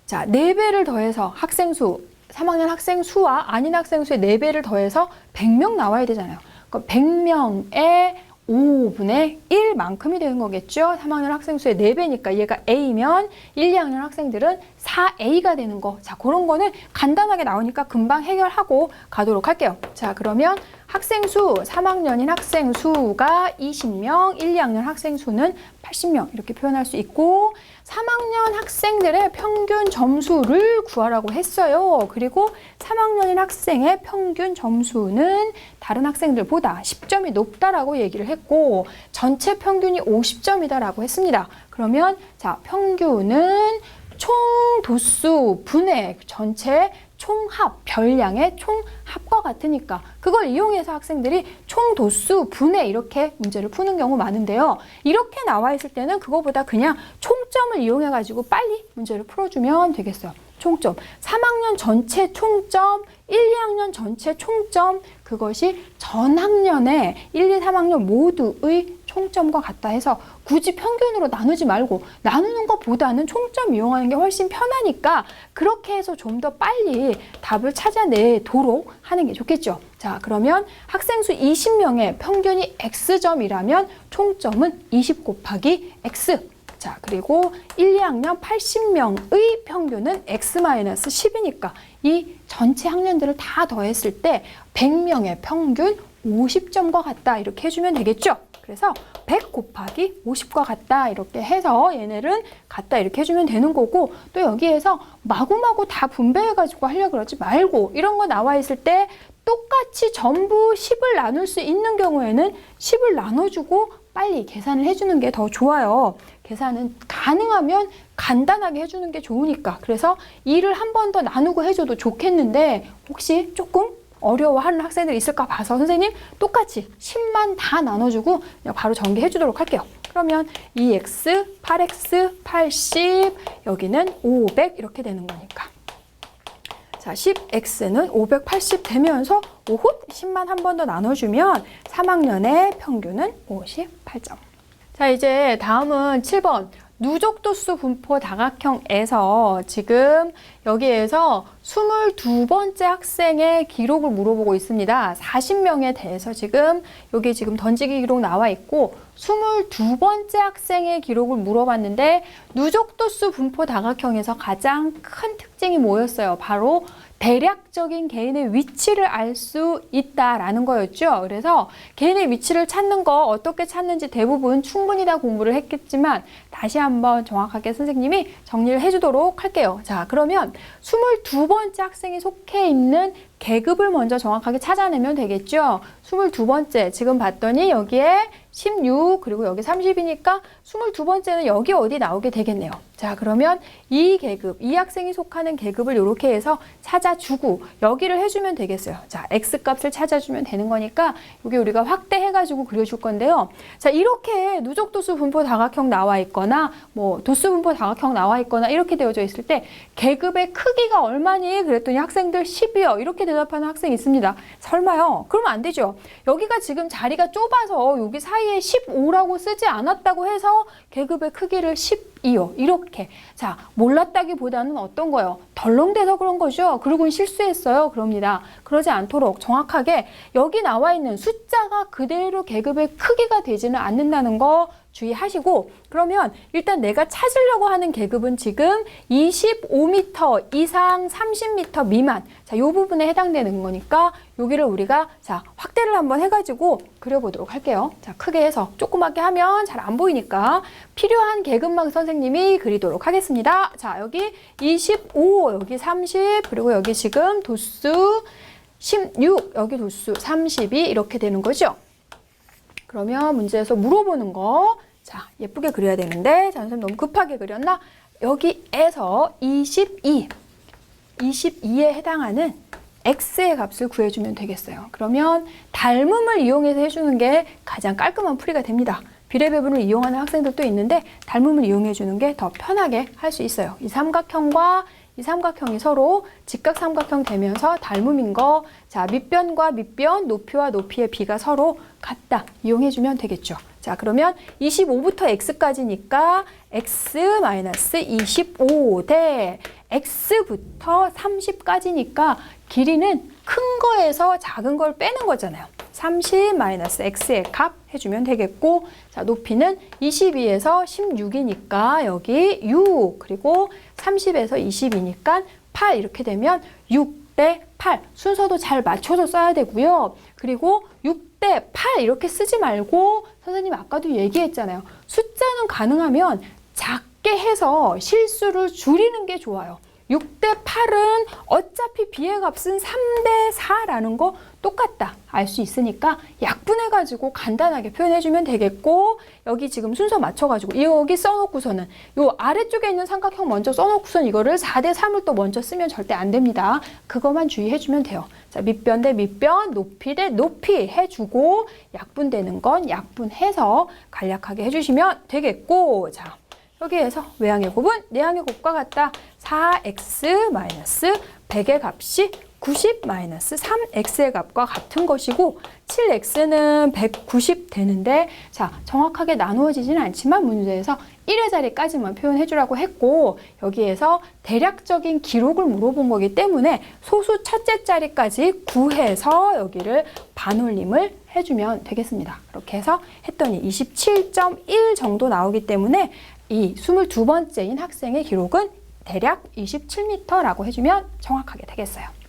자, 4배를 더해서 학생 수, 3학년 학생 수와 아닌 학생 수의 4배를 더해서 100명 나와야 되잖아요. 그러니까 100명의 5분의 1만큼이 되는 거겠죠. 3학년 학생 수의 4배니까 얘가 A면 1, 2학년 학생들은 4A가 되는 거. 자, 그런 거는 간단하게 나오니까 금방 해결하고 가도록 할게요. 자, 그러면 학생 수, 3학년인 학생 수가 20명, 1, 2학년 학생 수는 80명 이렇게 표현할 수 있고 3학년 학생들의 평균 점수를 구하라고 했어요. 그리고 3학년인 학생의 평균 점수는 다른 학생들보다 10점이 높다라고 얘기를 했고 전체 평균이 50점이다라고 했습니다. 그러면 자, 평균은 총 도수 분의 전체 총합, 별량의 총합과 같으니까 그걸 이용해서 학생들이 총 도수 분의 이렇게 문제를 푸는 경우 많은데요. 이렇게 나와 있을 때는 그거보다 그냥 총점을 이용해 가지고 빨리 문제를 풀어주면 되겠어요. 총점, 3학년 전체 총점, 1, 2학년 전체 총점 그것이 전 학년의 1, 2, 3학년 모두의 총점과 같다 해서 굳이 평균으로 나누지 말고 나누는 것보다는 총점 이용하는 게 훨씬 편하니까 그렇게 해서 좀 더 빨리 답을 찾아내도록 하는 게 좋겠죠. 자, 그러면 학생 수 20명의 평균이 X점이라면 총점은 20 곱하기 X. 자, 그리고 1, 2학년 80명의 평균은 X-10이니까 이 전체 학년들을 다 더했을 때 100명의 평균 50점과 같다 이렇게 해주면 되겠죠. 그래서 100 곱하기 50과 같다 이렇게 해서 얘네는 같다 이렇게 해주면 되는 거고, 또 여기에서 마구마구 다 분배해가지고 하려고 그러지 말고 이런 거 나와 있을 때 똑같이 전부 10을 나눌 수 있는 경우에는 10을 나눠주고 빨리 계산을 해주는 게 더 좋아요. 계산은 가능하면 간단하게 해주는 게 좋으니까. 그래서 2를 한 번 더 나누고 해줘도 좋겠는데 혹시 조금 어려워하는 학생들 있을까 봐서 선생님 똑같이 10만 다 나눠주고 그냥 바로 전개해 주도록 할게요. 그러면 2x, 8x, 80, 여기는 500 이렇게 되는 거니까. 자, 10x는 580 되면서 오훗 10만 한 번 더 나눠주면 3학년의 평균은 58점. 자, 이제 다음은 7번. 누적도수 분포 다각형에서 지금 여기에서 22번째 학생의 기록을 물어보고 있습니다. 40명에 대해서 여기 지금 던지기 기록 나와 있고 22번째 학생의 기록을 물어봤는데 누적도수 분포 다각형에서 가장 큰 특징이 뭐였어요? 바로 대략적인 개인의 위치를 알 수 있다라는 거였죠. 그래서 개인의 위치를 찾는 거 어떻게 찾는지 대부분 충분히 다 공부를 했겠지만 다시 한번 정확하게 선생님이 정리를 해주도록 할게요. 자, 그러면 22번째 학생이 속해 있는 계급을 먼저 정확하게 찾아내면 되겠죠. 22번째 지금 봤더니 여기에 16 그리고 여기 30이니까 22번째는 여기 어디 나오게 되겠네요. 자, 그러면 이 계급, 이 학생이 속하는 계급을 이렇게 해서 찾아주고 여기를 해주면 되겠어요. 자, X값을 찾아주면 되는 거니까 여기 우리가 확대해가지고 그려줄 건데요. 자, 이렇게 누적도수 분포 다각형 나와 있거나 뭐 도수 분포 다각형 나와 있거나 이렇게 되어져 있을 때 계급의 크기가 얼마니? 그랬더니 학생들 10이요. 이렇게 대답하는 학생이 있습니다. 설마요? 그러면 안 되죠. 여기가 지금 자리가 좁아서 여기 사이에 15라고 쓰지 않았다고 해서 계급의 크기를 10이요. 이렇게. 자, 몰랐다기보다는 어떤 거요? 덜렁대서 그런 거죠. 그러고는 실수했어요. 그럽니다. 그러지 않도록 정확하게 여기 나와 있는 숫자가 그대로 계급의 크기가 되지는 않는다는 거 주의하시고, 그러면 일단 내가 찾으려고 하는 계급은 지금 25m 이상 30m 미만, 자, 요 부분에 해당되는 거니까 여기를 우리가 자, 확대를 한번 해가지고 그려보도록 할게요. 자, 크게 해서 조그맣게 하면 잘 안 보이니까 필요한 계급만 선생님이 그리도록 하겠습니다. 자, 여기 25, 여기 30, 그리고 여기 지금 도수 16, 여기 도수 32 이렇게 되는 거죠. 그러면 문제에서 물어보는 거, 자, 예쁘게 그려야 되는데, 자, 선생님 너무 급하게 그렸나? 여기에서 22에 해당하는 x의 값을 구해주면 되겠어요. 그러면 닮음을 이용해서 해주는 게 가장 깔끔한 풀이가 됩니다. 비례배분을 이용하는 학생들도 있는데 닮음을 이용해주는 게 더 편하게 할 수 있어요. 이 삼각형과 이 삼각형이 서로 직각 삼각형 되면서 닮음인 거, 자, 밑변과 밑변, 높이와 높이의 비가 서로 같다. 이용해주면 되겠죠. 자, 그러면 25부터 x까지니까 x-25 대 x부터 30까지니까 길이는 큰 거에서 작은 걸 빼는 거잖아요. 30-x의 값 해주면 되겠고, 자, 높이는 22에서 16이니까 여기 6, 그리고 30에서 20이니까 8 이렇게 되면 6 대 8. 순서도 잘 맞춰서 써야 되고요. 그리고 6 대 8 이렇게 쓰지 말고 선생님이 아까도 얘기했잖아요. 숫자는 가능하면 작게 해서 실수를 줄이는 게 좋아요. 6 대 8은 어차피 b의 값은 3 대 4라는 거 똑같다. 알 수 있으니까 약분해가지고 간단하게 표현해주면 되겠고, 여기 지금 순서 맞춰가지고 여기 써놓고서는 요 아래쪽에 있는 삼각형 먼저 써놓고선 이거를 4 대 3을 또 먼저 쓰면 절대 안 됩니다. 그것만 주의해주면 돼요. 자, 밑변 대 밑변, 높이 대 높이 해주고 약분되는 건 약분해서 간략하게 해주시면 되겠고, 자, 여기에서 외항의 곱은 내항의 곱과 같다. 4x-100의 값이 90 마이너스 3x의 값과 같은 것이고 7x는 190 되는데 자 정확하게 나누어지지는 않지만 문제에서 1의 자리까지만 표현해 주라고 했고 여기에서 대략적인 기록을 물어본 거기 때문에 소수 첫째 자리까지 구해서 여기를 반올림을 해주면 되겠습니다. 이렇게 해서 했더니 27.1 정도 나오기 때문에 이 22번째인 학생의 기록은 대략 27m라고 해주면 정확하게 되겠어요.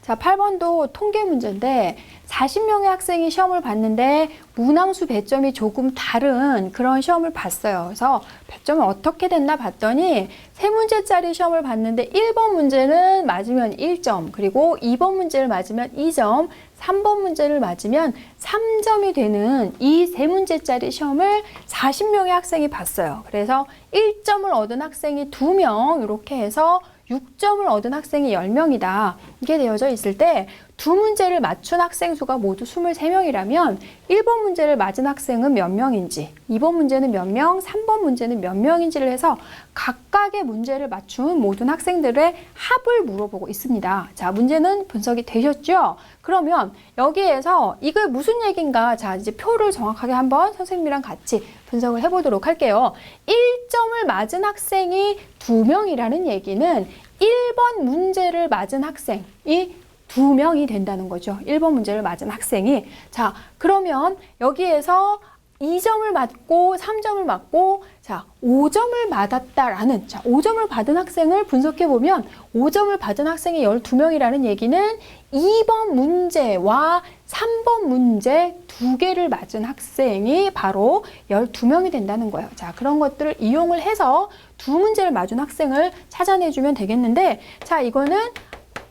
자, 8번도 통계 문제인데 40명의 학생이 시험을 봤는데 문항수 배점이 조금 다른 그런 시험을 봤어요. 그래서 배점이 어떻게 됐나 봤더니 3문제짜리 시험을 봤는데 1번 문제는 맞으면 1점, 그리고 2번 문제를 맞으면 2점, 3번 문제를 맞으면 3점이 되는 이 3문제짜리 시험을 40명의 학생이 봤어요. 그래서 1점을 얻은 학생이 2명, 이렇게 해서 6점을 얻은 학생이 10명이다. 이게 되어져 있을 때 두 문제를 맞춘 학생 수가 모두 23명이라면 1번 문제를 맞은 학생은 몇 명인지, 2번 문제는 몇 명, 3번 문제는 몇 명인지를 해서 각각의 문제를 맞춘 모든 학생들의 합을 물어보고 있습니다. 자, 문제는 분석이 되셨죠? 그러면 여기에서 이게 무슨 얘기인가? 자, 이제 표를 정확하게 한번 선생님이랑 같이 분석을 해보도록 할게요. 1점을 맞은 학생이 2명이라는 얘기는 1번 문제를 맞은 학생이 2명이 된다는 거죠. 1번 문제를 맞은 학생이. 자, 그러면 여기에서 2점을 맞고 3점을 맞고 자 5점을 맞았다라는 자 5점을 받은 학생을 분석해보면 5점을 받은 학생이 12명이라는 얘기는 2번 문제와 3번 문제 2개를 맞은 학생이 바로 12명이 된다는 거예요. 자 그런 것들을 이용을 해서 두 문제를 맞은 학생을 찾아내주면 되겠는데 자 이거는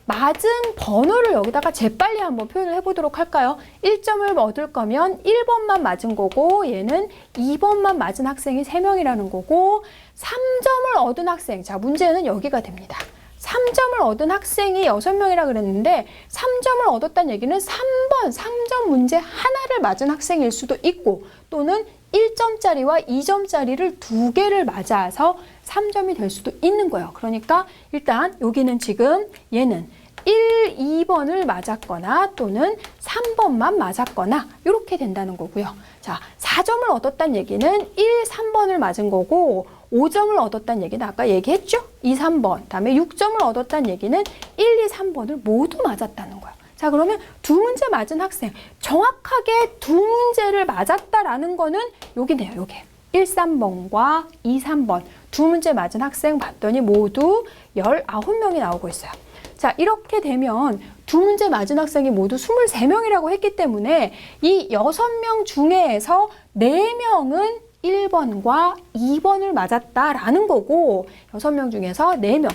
맞은 번호를 여기다가 재빨리 한번 표현을 해보도록 할까요? 1점을 얻을 거면 1번만 맞은 거고 얘는 2번만 맞은 학생이 3명이라는 거고 3점을 얻은 학생, 자 문제는 여기가 됩니다. 3점을 얻은 학생이 6명이라 그랬는데 3점을 얻었다는 얘기는 3점 문제 하나를 맞은 학생일 수도 있고 또는 1점짜리와 2점짜리를 2개를 맞아서 3점이 될 수도 있는 거예요. 그러니까 일단 여기는 지금 얘는 1, 2번을 맞았거나 또는 3번만 맞았거나 이렇게 된다는 거고요. 자, 4점을 얻었다는 얘기는 1, 3번을 맞은 거고 5점을 얻었다는 얘기는 아까 얘기했죠? 2, 3번. 다음에 6점을 얻었다는 얘기는 1, 2, 3번을 모두 맞았다는 거예요. 자, 그러면 두 문제 맞은 학생. 정확하게 두 문제를 맞았다라는 거는 여기네요. 요게. 1, 3번과 2, 3번. 두 문제 맞은 학생 봤더니 모두 19명이 나오고 있어요. 자, 이렇게 되면 두 문제 맞은 학생이 모두 23명이라고 했기 때문에 이 6명 중에서 4명은 1번과 2번을 맞았다라는 거고 6명 중에서 4명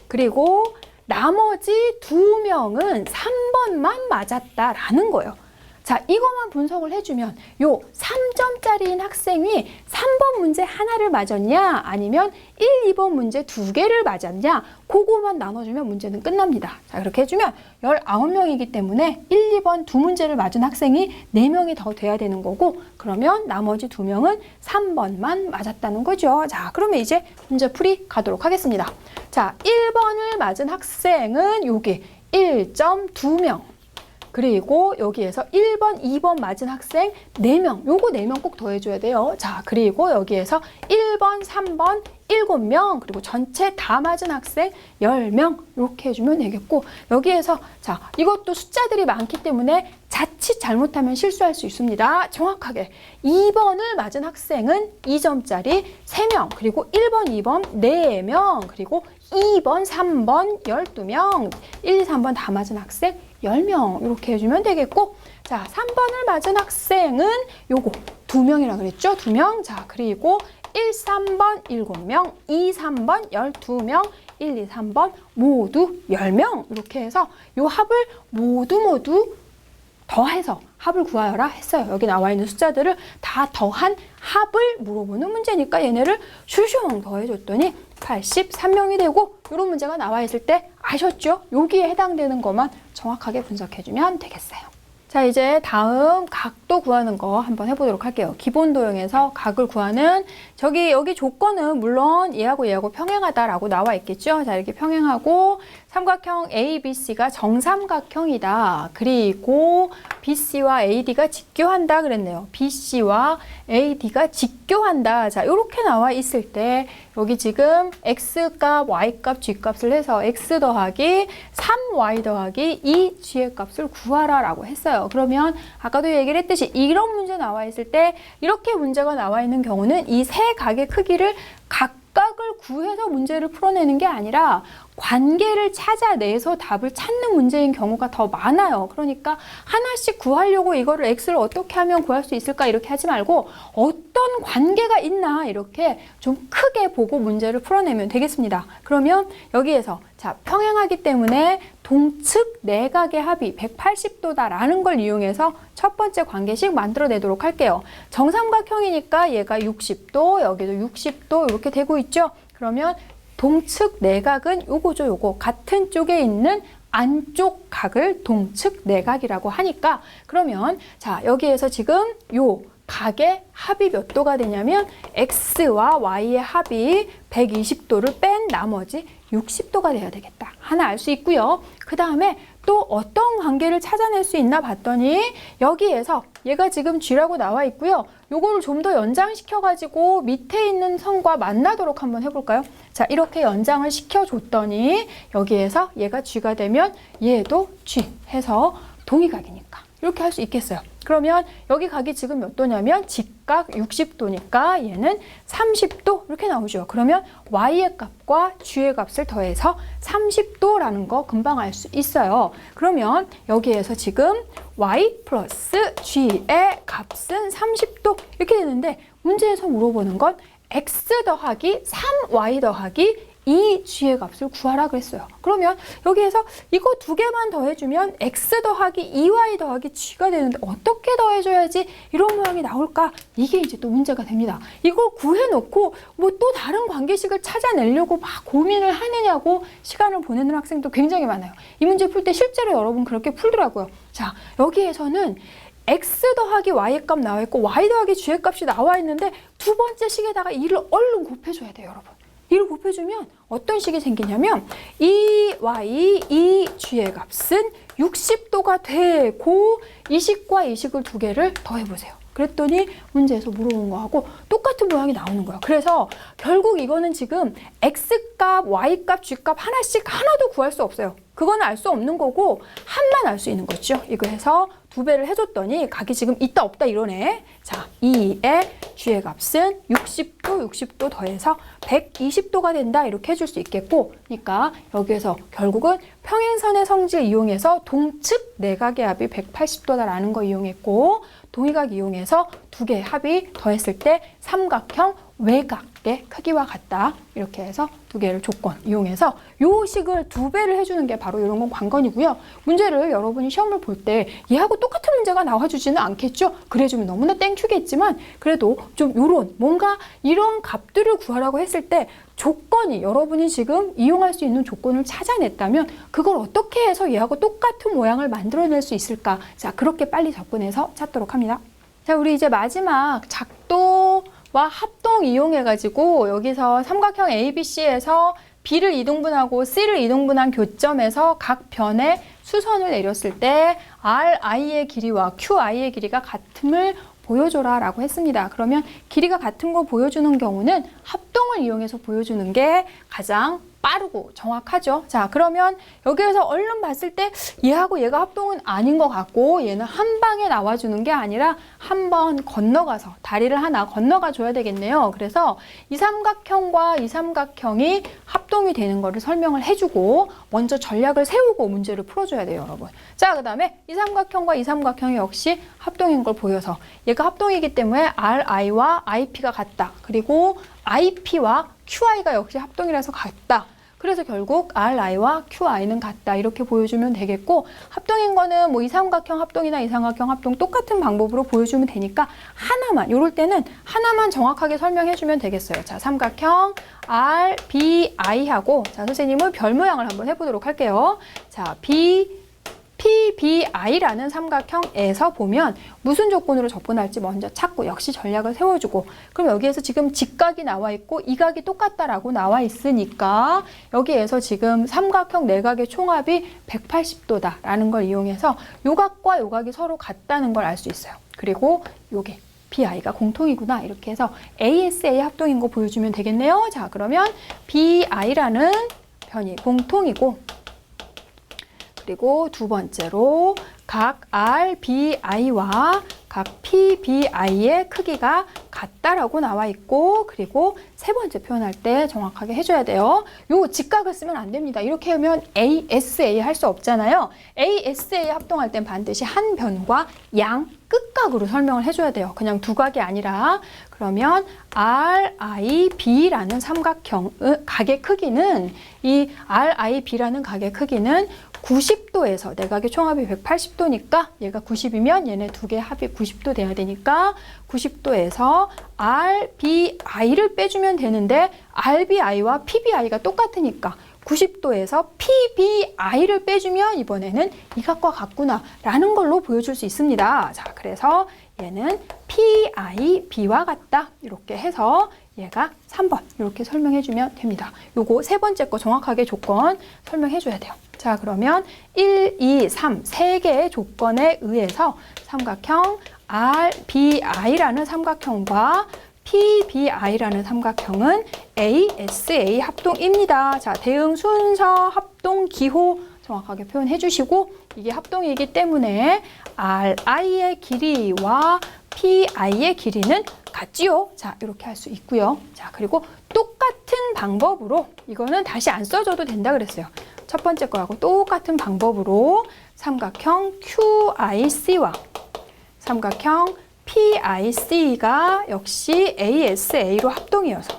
그리고 나머지 2명은 3번만 맞았다라는 거예요. 자, 이것만 분석을 해주면 요 3점짜리인 학생이 3번 문제 하나를 맞았냐 아니면 1, 2번 문제 2개를 맞았냐 그거만 나눠주면 문제는 끝납니다. 자, 그렇게 해주면 19명이기 때문에 1, 2번 두 문제를 맞은 학생이 4명이 더 돼야 되는 거고 그러면 나머지 2명은 3번만 맞았다는 거죠. 자, 그러면 이제 문제 풀이 가도록 하겠습니다. 자, 1번을 맞은 학생은 요게 1.2명 그리고 여기에서 1번, 2번 맞은 학생 4명, 요거 4명 꼭 더해줘야 돼요. 자, 그리고 여기에서 1번, 3번 7명, 그리고 전체 다 맞은 학생 10명 이렇게 해주면 되겠고 여기에서 자, 이것도 숫자들이 많기 때문에 자칫 잘못하면 실수할 수 있습니다. 정확하게 2번을 맞은 학생은 2점짜리 3명, 그리고 1번, 2번 4명, 그리고 2번, 3번 12명, 1, 2, 3번 다 맞은 학생 10명 이렇게 해주면 되겠고 자 3번을 맞은 학생은 요거 2명이라 그랬죠? 2명. 자 그리고 1, 3번 7명, 2, 3번 12명, 1, 2, 3번 모두 10명 이렇게 해서 요 합을 모두 더해서 합을 구하여라 했어요. 여기 나와 있는 숫자들을 다 더한 합을 물어보는 문제니까 얘네를 슈슝 더해줬더니 83명이 되고 이런 문제가 나와 있을 때 아셨죠? 여기에 해당되는 것만 정확하게 분석해주면 되겠어요. 자, 이제 다음 각도 구하는 거 한번 해보도록 할게요. 기본 도형에서 각을 구하는 여기 조건은 물론 얘하고 평행하다라고 나와 있겠죠. 자, 이렇게 평행하고 삼각형 ABC가 정삼각형이다. 그리고 BC와 AD가 직교한다 그랬네요. BC와 AD가 직교한다. 자, 이렇게 나와 있을 때 여기 지금 X값, Y값, G값을 해서 X 더하기 3Y 더하기 2G의 값을 구하라 라고 했어요. 그러면 아까도 얘기를 했듯이 이런 문제 나와 있을 때 이렇게 문제가 나와 있는 경우는 이 세 각의 크기를 각각을 구해서 문제를 풀어내는 게 아니라 관계를 찾아내서 답을 찾는 문제인 경우가 더 많아요. 그러니까 하나씩 구하려고 이거를 X를 어떻게 하면 구할 수 있을까 이렇게 하지 말고 어떤 관계가 있나 이렇게 좀 크게 보고 문제를 풀어내면 되겠습니다. 그러면 여기에서 자, 평행하기 때문에 동측 내각의 합이 180도다라는 걸 이용해서 첫 번째 관계식 만들어내도록 할게요. 정삼각형이니까 얘가 60도, 여기도 60도 이렇게 되고 있죠. 그러면 동측 내각은 요거죠, 요거. 같은 쪽에 있는 안쪽 각을 동측 내각이라고 하니까 그러면 자, 여기에서 지금 요 각의 합이 몇 도가 되냐면 X와 Y의 합이 120도를 뺀 나머지 60도가 돼야 되겠다. 하나 알 수 있고요. 그 다음에 또 어떤 관계를 찾아낼 수 있나 봤더니 여기에서 얘가 지금 G라고 나와 있고요. 요거를 좀 더 연장시켜가지고 밑에 있는 선과 만나도록 한번 해볼까요? 자, 이렇게 연장을 시켜줬더니 여기에서 얘가 G가 되면 얘도 G 해서 동의각이니까 이렇게 할 수 있겠어요. 그러면 여기 각이 지금 몇 도냐면 직각 60도니까 얘는 30도 이렇게 나오죠. 그러면 Y의 값과 G의 값을 더해서 30도라는 거 금방 알 수 있어요. 그러면 여기에서 지금 Y 플러스 G의 값은 30도 이렇게 되는데 문제에서 물어보는 건 X 더하기 3Y 더하기 2G의 값을 구하라 그랬어요. 그러면 여기에서 이거 두 개만 더해주면 X 더하기 2Y 더하기 G가 되는데 어떻게 더해줘야지 이런 모양이 나올까? 이게 이제 또 문제가 됩니다. 이걸 구해놓고 뭐 또 다른 관계식을 찾아내려고 막 고민을 하느냐고 시간을 보내는 학생도 굉장히 많아요. 이 문제 풀 때 실제로 여러분 그렇게 풀더라고요. 자, 여기에서는 X 더하기 Y의 값 나와 있고 Y 더하기 G의 값이 나와 있는데 두 번째 식에다가 이를 얼른 곱해줘야 돼요, 여러분. 이를 곱해주면 어떤 식이 생기냐면 이 y, 이 g의 값은 60도가 되고 이 식과 이 식을 두 개를 더해보세요. 그랬더니 문제에서 물어본 거하고 똑같은 모양이 나오는 거예요. 그래서 결국 이거는 지금 x값, y값, g값 하나씩 하나도 구할 수 없어요. 그거는 알 수 없는 거고 한만 알 수 있는 거죠. 이거 해서 두 배를 해줬더니 각이 지금 있다 없다 이러네. 자, 2의 g의 값은 60도 더해서 120도가 된다 이렇게 해줄 수 있겠고, 그러니까 여기에서 결국은 평행선의 성질 이용해서 동측 내각의 합이 180도다라는 거 이용했고, 동의각 이용해서 두 개의 합이 더했을 때 삼각형 외곽의 크기와 같다. 이렇게 해서 두 개를 조건 이용해서 요 식을 두 배를 해주는 게 바로 이런 건 관건이고요. 문제를 여러분이 시험을 볼 때 얘하고 똑같은 문제가 나와주지는 않겠죠. 그래주면 너무나 땡큐겠지만 그래도 좀 요런 뭔가 이런 값들을 구하라고 했을 때 조건이 여러분이 지금 이용할 수 있는 조건을 찾아냈다면 그걸 어떻게 해서 얘하고 똑같은 모양을 만들어낼 수 있을까? 자, 그렇게 빨리 접근해서 찾도록 합니다. 자, 우리 이제 마지막 작도와 합동 이용해가지고 여기서 삼각형 ABC에서 B를 이등분하고 C를 이등분한 교점에서 각 변에 수선을 내렸을 때 RI의 길이와 QI의 길이가 같음을 보여줘라 라고 했습니다. 그러면 길이가 같은 거 보여주는 경우는 합동을 이용해서 보여주는 게 가장 빠르고 정확하죠. 자, 그러면 여기에서 얼른 봤을 때 얘하고 얘가 합동은 아닌 것 같고 얘는 한 방에 나와주는 게 아니라 한 번 건너가서 다리를 하나 건너가 줘야 되겠네요. 그래서 이 삼각형과 이 삼각형이 합동이 되는 거를 설명을 해주고 먼저 전략을 세우고 문제를 풀어줘야 돼요, 여러분. 자, 그 다음에 이 삼각형과 이 삼각형이 역시 합동인 걸 보여서 얘가 합동이기 때문에 RI와 IP가 같다. 그리고 IP와 QI가 역시 합동이라서 같다. 그래서 결국 RI와 QI는 같다. 이렇게 보여주면 되겠고, 합동인 거는 뭐 이 삼각형 합동이나 이 삼각형 합동 똑같은 방법으로 보여주면 되니까 하나만, 요럴 때는 하나만 정확하게 설명해주면 되겠어요. 자, 삼각형 RBI하고, 자, 선생님은 별 모양을 한번 해보도록 할게요. 자, PBI라는 삼각형에서 보면 무슨 조건으로 접근할지 먼저 찾고 역시 전략을 세워주고, 그럼 여기에서 지금 직각이 나와 있고 이 각이 똑같다라고 나와 있으니까 여기에서 지금 삼각형 내각의 총합이 180도다라는 걸 이용해서 요 각과 요 각이 서로 같다는 걸 알 수 있어요. 그리고 요게 BI가 공통이구나, 이렇게 해서 ASA 합동인 거 보여주면 되겠네요. 자, 그러면 BI라는 변이 공통이고, 그리고 두 번째로 각 RBI와 각 PBI의 크기가 같다라고 나와 있고, 그리고 세 번째 표현할 때 정확하게 해줘야 돼요. 요 직각을 쓰면 안 됩니다. 이렇게 하면 ASA 할 수 없잖아요. ASA 합동할 땐 반드시 한 변과 양 끝각으로 설명을 해줘야 돼요. 그냥 두 각이 아니라. 그러면 RIB라는 삼각형 각의 크기는, 이 RIB라는 각의 크기는 90도에서 내각의 총합이 180도니까 얘가 90이면 얘네 두 개 합이 90도 돼야 되니까 90도에서 RBI를 빼주면 되는데 RBI와 PBI가 똑같으니까 90도에서 PBI를 빼주면 이번에는 이 각과 같구나 라는 걸로 보여줄 수 있습니다. 자, 그래서 얘는 PIB와 같다, 이렇게 해서 얘가 3번 이렇게 설명해주면 됩니다. 요거 세 번째 거 정확하게 조건 설명해줘야 돼요. 자, 그러면 1, 2, 3 세 개의 조건에 의해서 삼각형 RBI라는 삼각형과 PBI라는 삼각형은 ASA 합동입니다. 자, 대응 순서, 합동 기호 정확하게 표현해 주시고, 이게 합동이기 때문에 RI의 길이와 PI의 길이는 같지요. 자, 이렇게 할 수 있고요. 자, 그리고 똑같은 방법으로, 이거는 다시 안 써줘도 된다 그랬어요. 첫 번째 거하고 똑같은 방법으로 삼각형 QIC와 삼각형 PIC가 역시 ASA로 합동이어서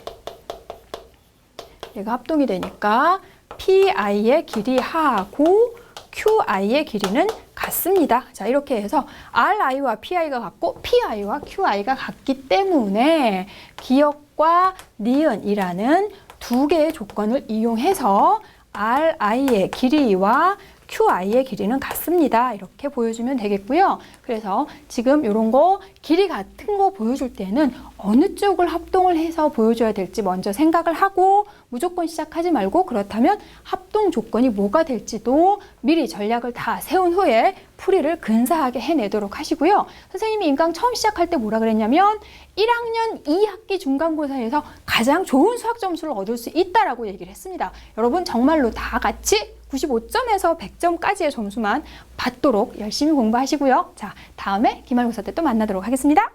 얘가 합동이 되니까 PI의 길이 하고 QI의 길이는 같습니다. 자, 이렇게 해서 RI와 PI가 같고 PI와 QI가 같기 때문에 기역과 니은이라는 두 개의 조건을 이용해서 RI의 길이와 QI의 길이는 같습니다. 이렇게 보여주면 되겠고요. 그래서 지금 이런 거 길이 같은 거 보여줄 때는 어느 쪽을 합동을 해서 보여줘야 될지 먼저 생각을 하고 무조건 시작하지 말고, 그렇다면 합동 조건이 뭐가 될지도 미리 전략을 다 세운 후에 풀이를 근사하게 해내도록 하시고요. 선생님이 인강 처음 시작할 때 뭐라 그랬냐면 1학년 2학기 중간고사에서 가장 좋은 수학 점수를 얻을 수 있다라고 얘기를 했습니다. 여러분 정말로 다 같이 95점에서 100점까지의 점수만 받도록 열심히 공부하시고요. 자, 다음에 기말고사 때 또 만나도록 하겠습니다.